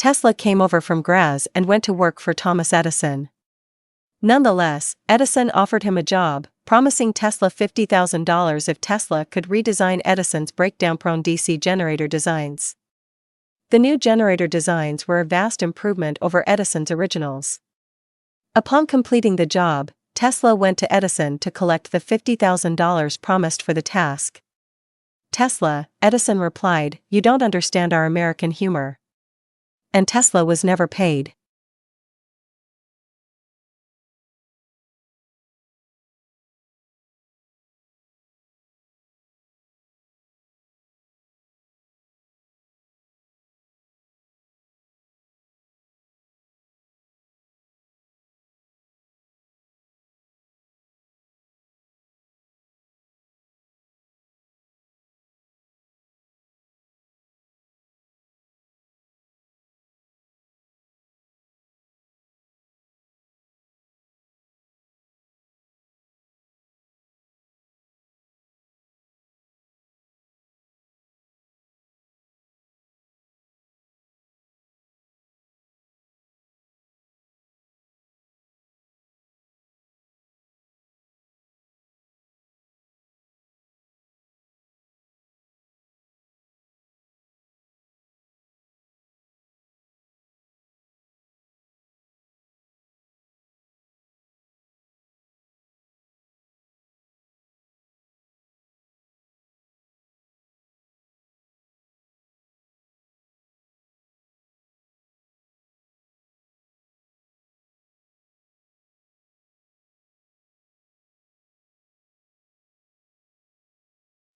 Tesla came over from Graz and went to work for Thomas Edison. Nonetheless, Edison offered him a job, promising Tesla $50,000 if Tesla could redesign Edison's breakdown-prone DC generator designs. The new generator designs were a vast improvement over Edison's originals. Upon completing the job, Tesla went to Edison to collect the $50,000 promised for the task. Edison replied, "You don't understand our American humor." And Tesla was never paid.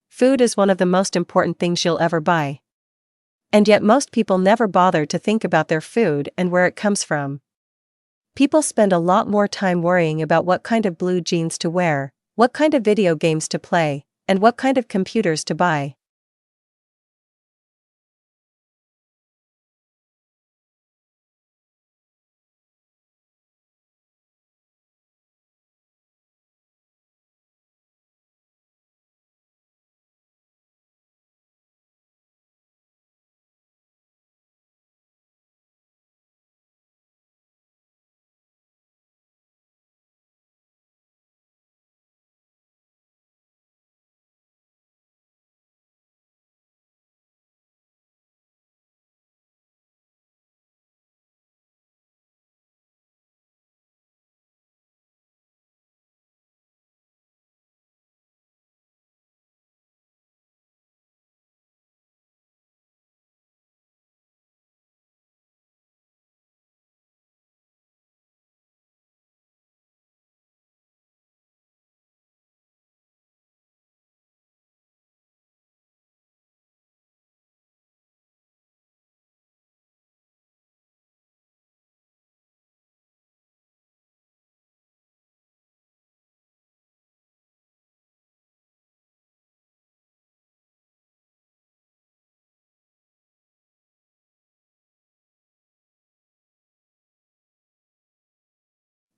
Food is one of the most important things you'll ever buy. And yet most people never bother to think about their food and where it comes from. People spend a lot more time worrying about what kind of blue jeans to wear, what kind of video games to play, and what kind of computers to buy.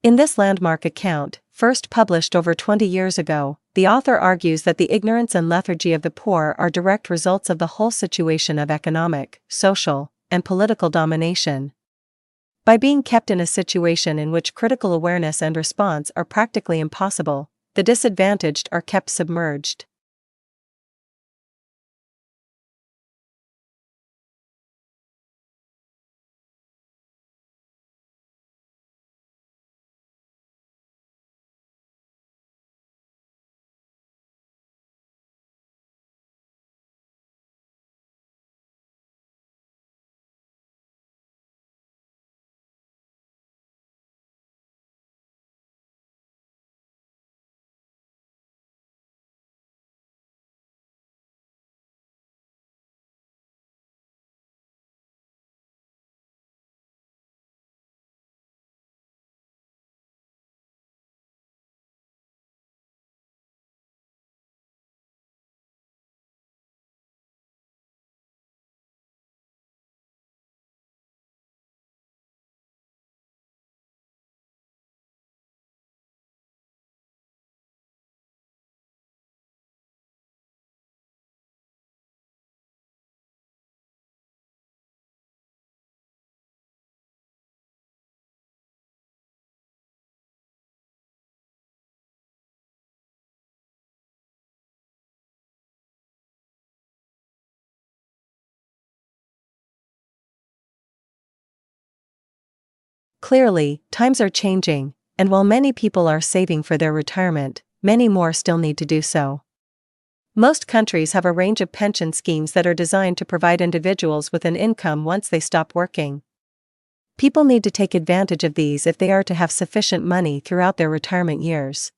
In this landmark account, first published over 20 years ago, the author argues that the ignorance and lethargy of the poor are direct results of the whole situation of economic, social, and political domination. By being kept in a situation in which critical awareness and response are practically impossible, the disadvantaged are kept submerged. Clearly, times are changing, and while many people are saving for their retirement, many more still need to do so. Most countries have a range of pension schemes that are designed to provide individuals with an income once they stop working. People need to take advantage of these if they are to have sufficient money throughout their retirement years.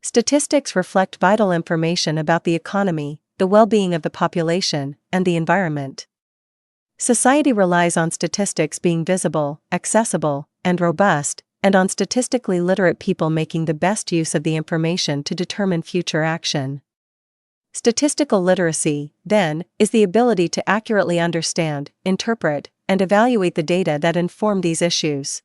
Statistics reflect vital information about the economy, the well-being of the population, and the environment. Society relies on statistics being visible, accessible, and robust, and on statistically literate people making the best use of the information to determine future action. Statistical literacy, then, is the ability to accurately understand, interpret, and evaluate the data that inform these issues.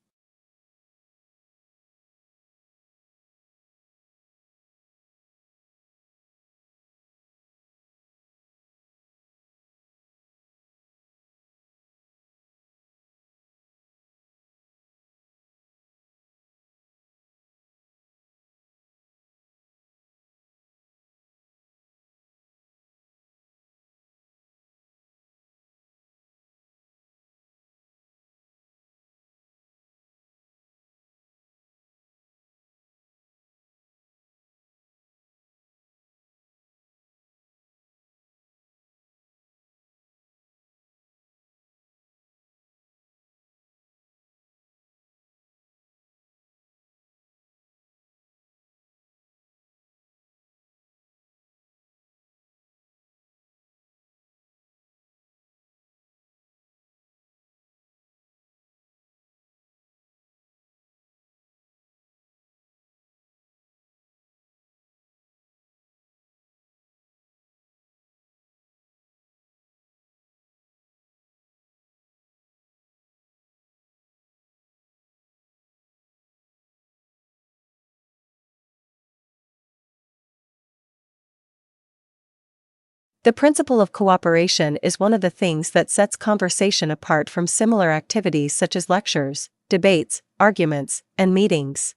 The principle of cooperation is one of the things that sets conversation apart from similar activities such as lectures, debates, arguments, and meetings.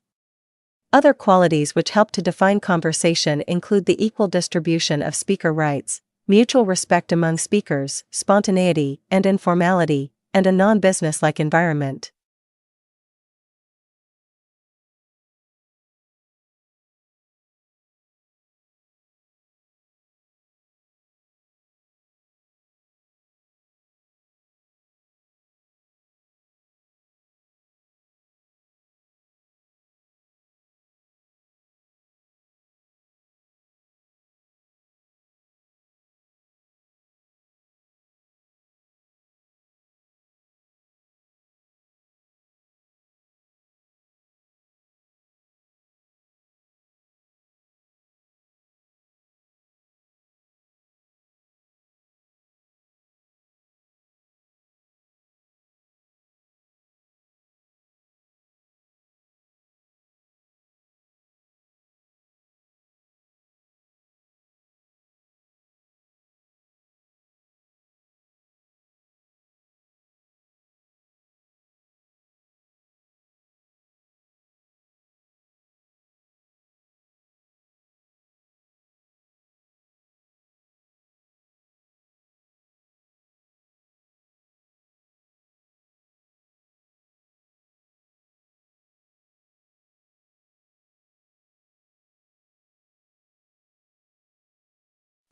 Other qualities which help to define conversation include the equal distribution of speaker rights, mutual respect among speakers, spontaneity and informality, and a non-business-like environment.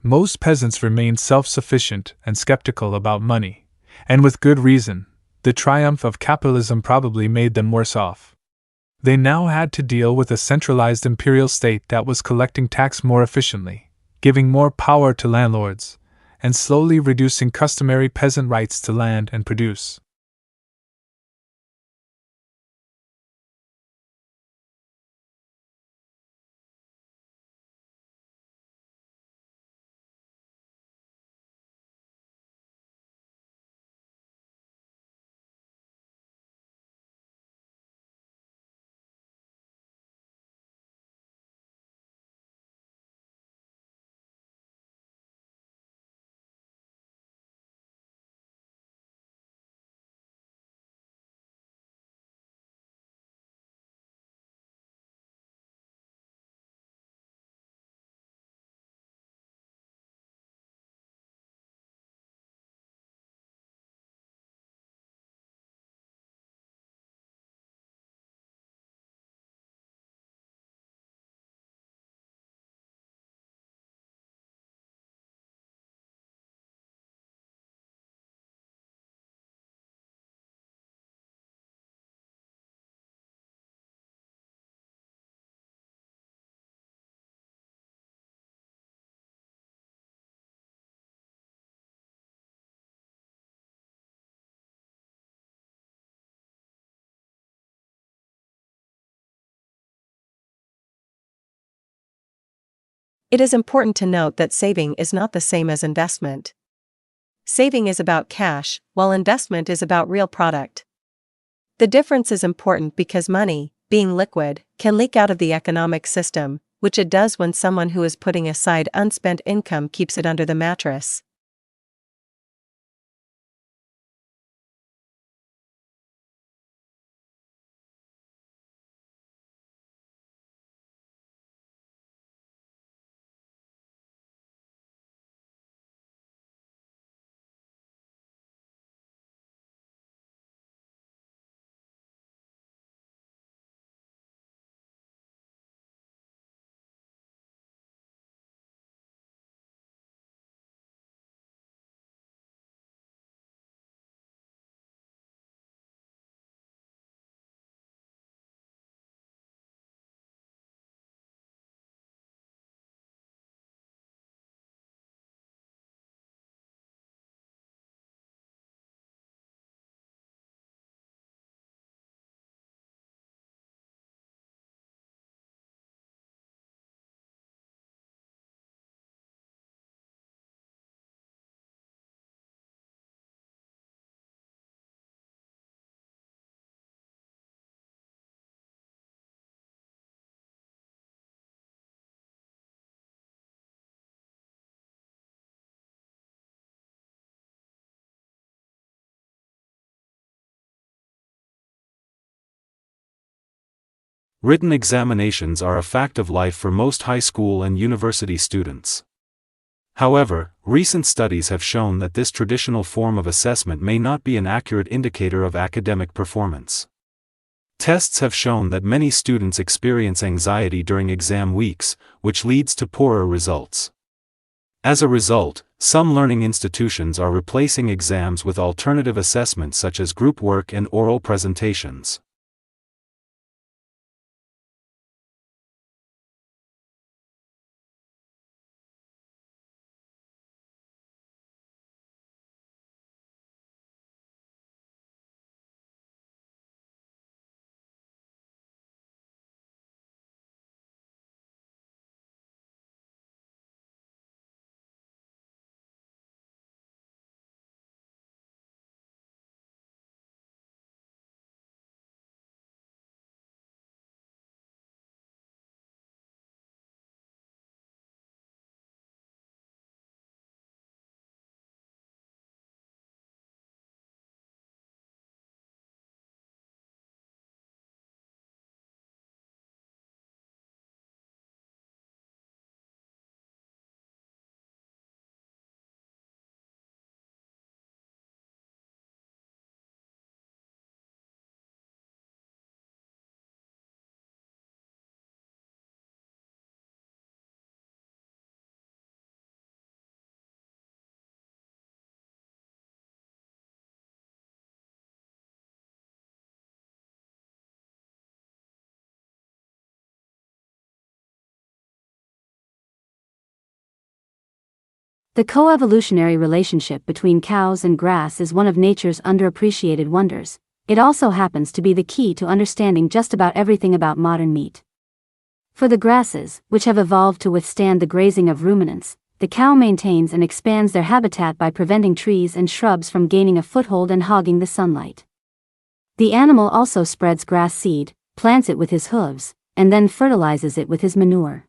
Most peasants remained self-sufficient and skeptical about money, and with good reason. The triumph of capitalism probably made them worse off. They now had to deal with a centralized imperial state that was collecting tax more efficiently, giving more power to landlords, and slowly reducing customary peasant rights to land and produce. It is important to note that saving is not the same as investment. Saving is about cash, while investment is about real product. The difference is important because money, being liquid, can leak out of the economic system, which it does when someone who is putting aside unspent income keeps it under the mattress. Written examinations are a fact of life for most high school and university students. However, recent studies have shown that this traditional form of assessment may not be an accurate indicator of academic performance. Tests have shown that many students experience anxiety during exam weeks, which leads to poorer results. As a result, some learning institutions are replacing exams with alternative assessments such as group work and oral presentations. The coevolutionary relationship between cows and grass is one of nature's underappreciated wonders. It also happens to be the key to understanding just about everything about modern meat. For the grasses, which have evolved to withstand the grazing of ruminants, the cow maintains and expands their habitat by preventing trees and shrubs from gaining a foothold and hogging the sunlight. The animal also spreads grass seed, plants it with his hooves, and then fertilizes it with his manure.